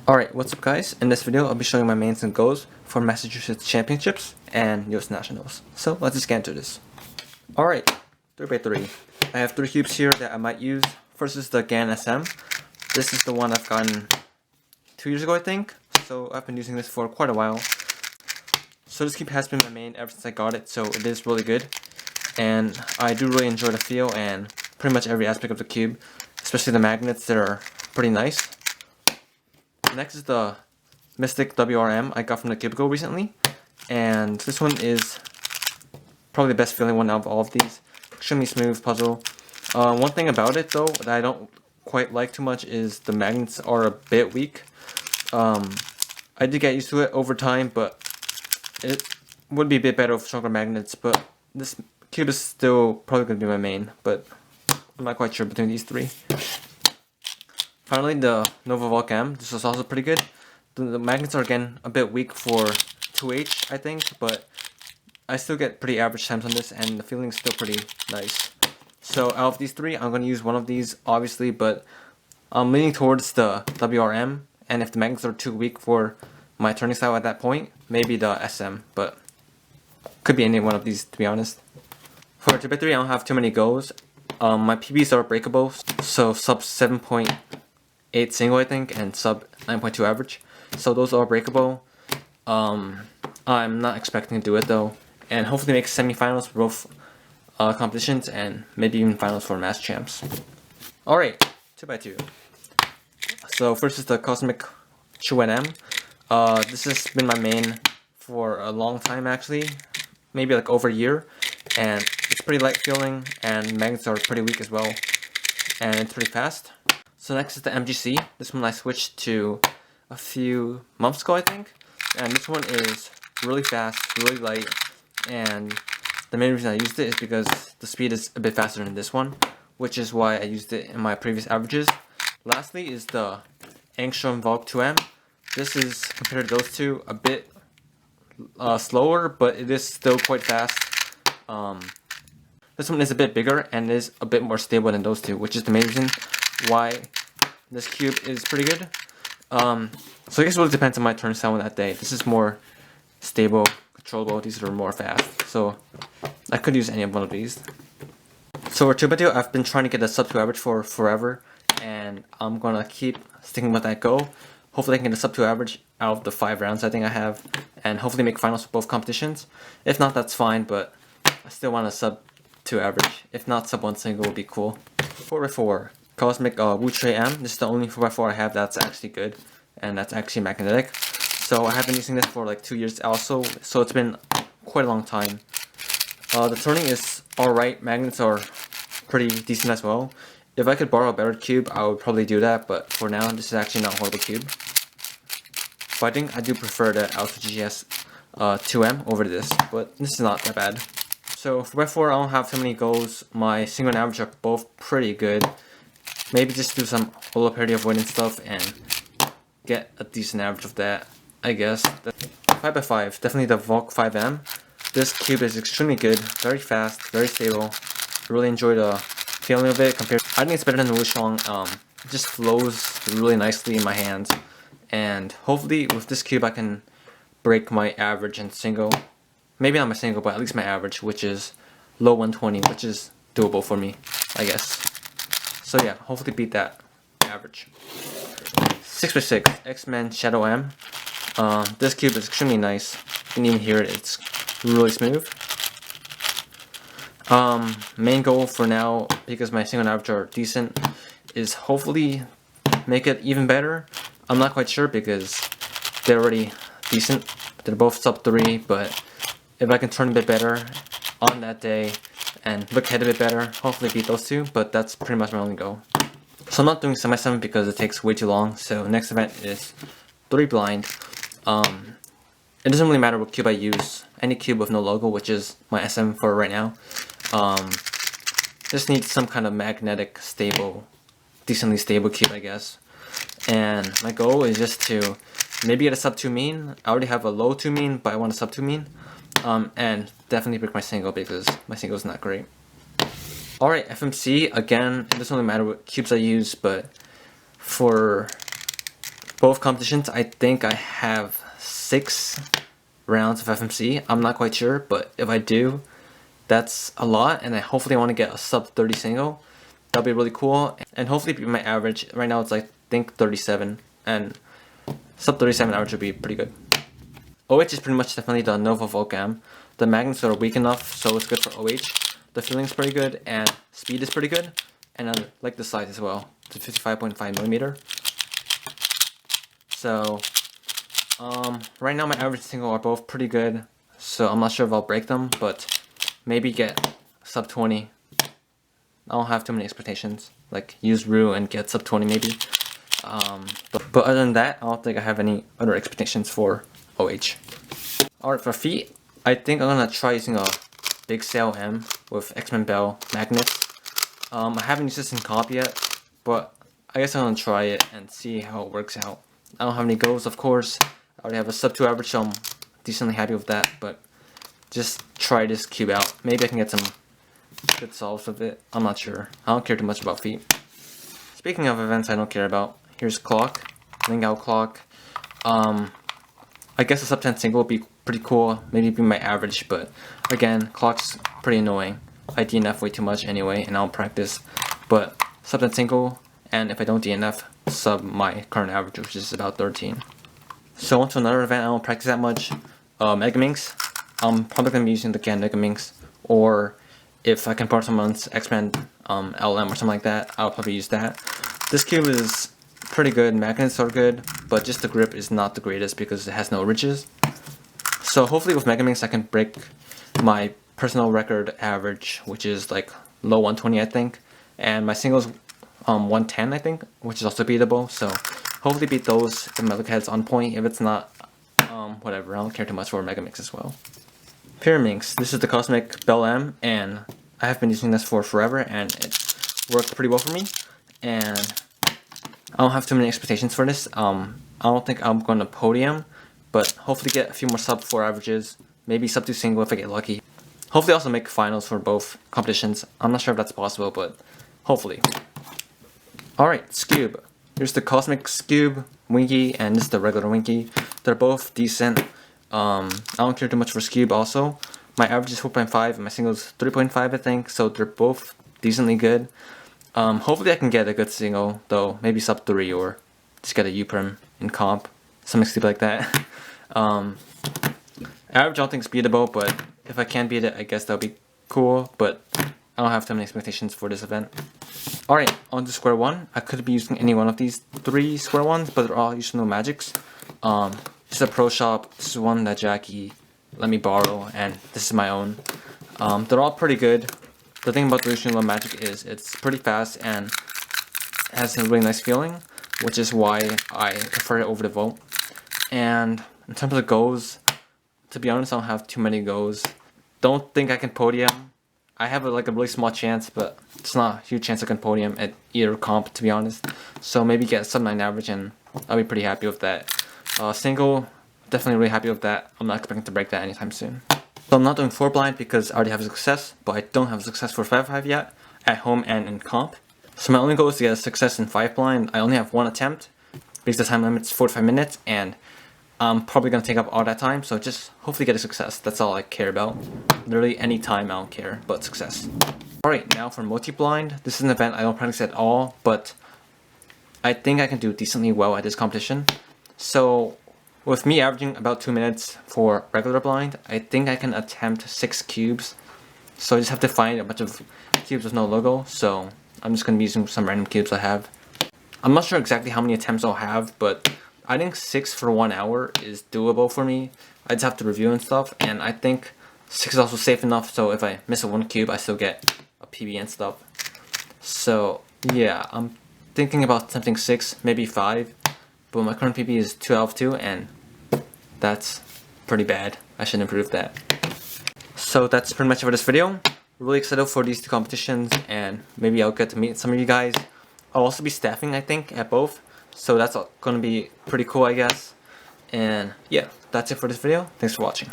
Alright, what's up guys? In this video I'll be showing my mains and goals for Massachusetts Championships and US Nationals. So let's just get into this. Alright, 3x3. I have 3 cubes here that I might use. First is the GAN SM. This is the one I've gotten 2 years ago I think. So I've been using this for quite a while. So this cube has been my main ever since I got it, so it is really good. And I do really enjoy the feel and pretty much every aspect of the cube. Especially the magnets that are pretty nice. Next is the Mystic WRM I got from the Cubicle recently, and this one is probably the best feeling one out of all of these. Extremely smooth puzzle. One thing about it though that I don't quite like too much is the magnets are a bit weak. I did get used to it over time, but it would be a bit better with stronger magnets, but this cube is still probably going to be my main, but I'm not quite sure between these three. Finally, the Nova Volk M. This is also pretty good. The magnets are again a bit weak for 2H, I think, but I still get pretty average times on this, and the feeling is still pretty nice. So out of these three, I'm going to use one of these, obviously, but I'm leaning towards the WRM, and if the magnets are too weak for my turning style at that point, maybe the SM, but could be any one of these, to be honest. For 2x3, I don't have too many goals. My PBs are breakable, so sub 7.8 single I think, and sub 9.2 average. So those are breakable. I'm not expecting to do it though, and hopefully make semifinals for both competitions, and maybe even finals for Mass Champs. Alright, 2x2. So first is the Cosmic SQ-1. This has been my main for a long time actually, maybe like over a year, and it's pretty light feeling, and magnets are pretty weak as well, and it's pretty fast. So next is the MGC. This one I switched to a few months ago I think, and this one is really fast, really light, and the main reason I used it is because the speed is a bit faster than this one, which is why I used it in my previous averages. Lastly is the Angstrom Volk 2M. This is, compared to those two, a bit slower, but it is still quite fast. This one is a bit bigger and is a bit more stable than those two, which is the main reason why this cube is pretty good. So I guess it really depends on my turn style on that day. This is more stable, controllable. These are more fast, so I could use any of one of these. So for 2x2, I've been trying to get a sub 2 average for forever, and I'm gonna keep sticking with that goal. Hopefully I can get a sub 2 average out of the 5 rounds I think I have, and hopefully make finals for both competitions. If not, that's fine, but I still want a sub 2 average. If not, sub 1 single would be cool. 4x4. Cosmic Wu Tray M. This is the only 4x4 I have that's actually good, and that's actually magnetic. So I have been using this for like 2 years also, so it's been quite a long time. The turning is alright, magnets are pretty decent as well. If I could borrow a better cube, I would probably do that, but for now, this is actually not a horrible cube. Fighting, I do prefer the Alpha GS 2M over this, but this is not that bad. So 4x4, I don't have too many goals. My single and average are both pretty good. Maybe just do some holo parity avoidance stuff and get a decent average of that, I guess. 5x5, definitely the Volk 5M. This cube is extremely good, very fast, very stable. I really enjoy the feeling of it. I think it's better than the Wushong. It just flows really nicely in my hands. And hopefully with this cube I can break my average in single. Maybe not my single, but at least my average, which is low 120, which is doable for me, I guess. So yeah, hopefully beat that average. 6x6, X-Men Shadow M. This cube is extremely nice. You can even hear it, it's really smooth. Main goal for now, because my single and average are decent, is hopefully make it even better. I'm not quite sure because they're already decent. They're both sub 3, but if I can turn a bit better on that day and look ahead a bit better, hopefully beat those two, but that's pretty much my only goal. So I'm not doing semi-7 because it takes way too long, so next event is 3 blind. It doesn't really matter what cube I use, any cube with no logo, which is my SM for right now. Just need some kind of magnetic, stable, decently stable cube I guess. And my goal is just to maybe get a sub 2 mean. I already have a low 2 mean, but I want a sub 2 mean. And definitely break my single because my single is not great. Alright, FMC, again, it doesn't really matter what cubes I use, but for both competitions, I think I have 6 rounds of FMC. I'm not quite sure, but if I do, that's a lot, and I hopefully want to get a sub 30 single. That'll be really cool, and hopefully be my average. Right now it's like, I think 37, and sub 37 average would be pretty good. OH is pretty much definitely the Nova Volcam. The magnets are weak enough, so it's good for OH. The feeling's pretty good, and speed is pretty good, and I like the size as well. It's a 55.5mm. So, right now my average single are both pretty good, so I'm not sure if I'll break them, but maybe get sub 20. I don't have too many expectations, like use Rue and get sub 20 maybe. But other than that, I don't think I have any other expectations for OH. Alright, for feet, I think I'm gonna try using a Big Sail M with X-Men Bell magnets. I haven't used this in comp yet, but I guess I'm gonna try it and see how it works out. I don't have any goals, of course. I already have a sub 2 average, so I'm decently happy with that, but just try this cube out. Maybe I can get some good solves with it. I'm not sure. I don't care too much about feet. Speaking of events I don't care about, here's clock, link out clock. I guess a sub 10 single would be pretty cool, maybe be my average, but again, clock's pretty annoying. I DNF way too much anyway, and I don't practice. But sub 10 single, and if I don't DNF, sub my current average, which is about 13. So on to another event I don't practice that much, Megaminx. I'm probably going to be using the Megaminx, or if I can borrow someone's X-Men LM or something like that, I'll probably use that. This cube is pretty good, magnets are good, but just the grip is not the greatest because it has no ridges. So hopefully with Megaminx I can break my personal record average, which is like low 120 I think, and my singles 110 I think, which is also beatable, so hopefully beat those if my look head's on point. If it's not, whatever, I don't care too much for Megaminx as well. Pyraminx, this is the Cosmic Bell M, and I have been using this for forever, and it worked pretty well for me, and I don't have too many expectations for this. I don't think I'm going to podium, but hopefully get a few more sub 4 averages, maybe sub 2 single if I get lucky. Hopefully also make finals for both competitions. I'm not sure if that's possible, but hopefully. Alright, Skewb. Here's the Cosmic Skewb Winky, and this is the regular Winky. They're both decent. I don't care too much for Skewb also. My average is 4.5 and my single is 3.5 I think, so they're both decently good. Hopefully I can get a good single though, maybe sub 3 or just get a U-Prim in comp, something stupid like that. Average I don't think is beatable, but if I can beat it I guess that would be cool, but I don't have too many expectations for this event. Alright, on to square one. I could be using any one of these 3 square ones, but they're all using no magics. This is a pro shop. This is one that Jackie let me borrow, and this is my own. They're all pretty good. The thing about the Lucian Low Magic is it's pretty fast and has a really nice feeling, which is why I prefer it over the Volt. And in terms of goals, to be honest, I don't have too many goals. Don't think I can podium. I have like a really small chance, but it's not a huge chance I can podium at either comp, to be honest. So maybe get sub 9 average, and I'll be pretty happy with that. Single, definitely really happy with that. I'm not expecting to break that anytime soon. So I'm not doing 4 blind because I already have a success, but I don't have a success for 5-5 yet, at home and in comp. So my only goal is to get a success in 5 blind. I only have 1 attempt, because the time limit's 45 minutes, and I'm probably going to take up all that time, so just hopefully get a success. That's all I care about. Literally any time I don't care, but success. Alright, now for multi-blind. This is an event I don't practice at all, but I think I can do decently well at this competition. So with me averaging about 2 minutes for regular blind, I think I can attempt 6 cubes. So I just have to find a bunch of cubes with no logo, so I'm just going to be using some random cubes I have. I'm not sure exactly how many attempts I'll have, but I think 6 for 1 hour is doable for me. I just have to review and stuff, and I think 6 is also safe enough, so if I miss a 1 cube, I still get a PB and stuff. So yeah, I'm thinking about attempting 6, maybe 5, but my current PB is 2 out of 2, and that's pretty bad. I should improve that. So that's pretty much it for this video. Really excited for these 2 competitions, and maybe I'll get to meet some of you guys. I'll also be staffing, I think, at both. So that's going to be pretty cool, I guess. And yeah, that's it for this video. Thanks for watching.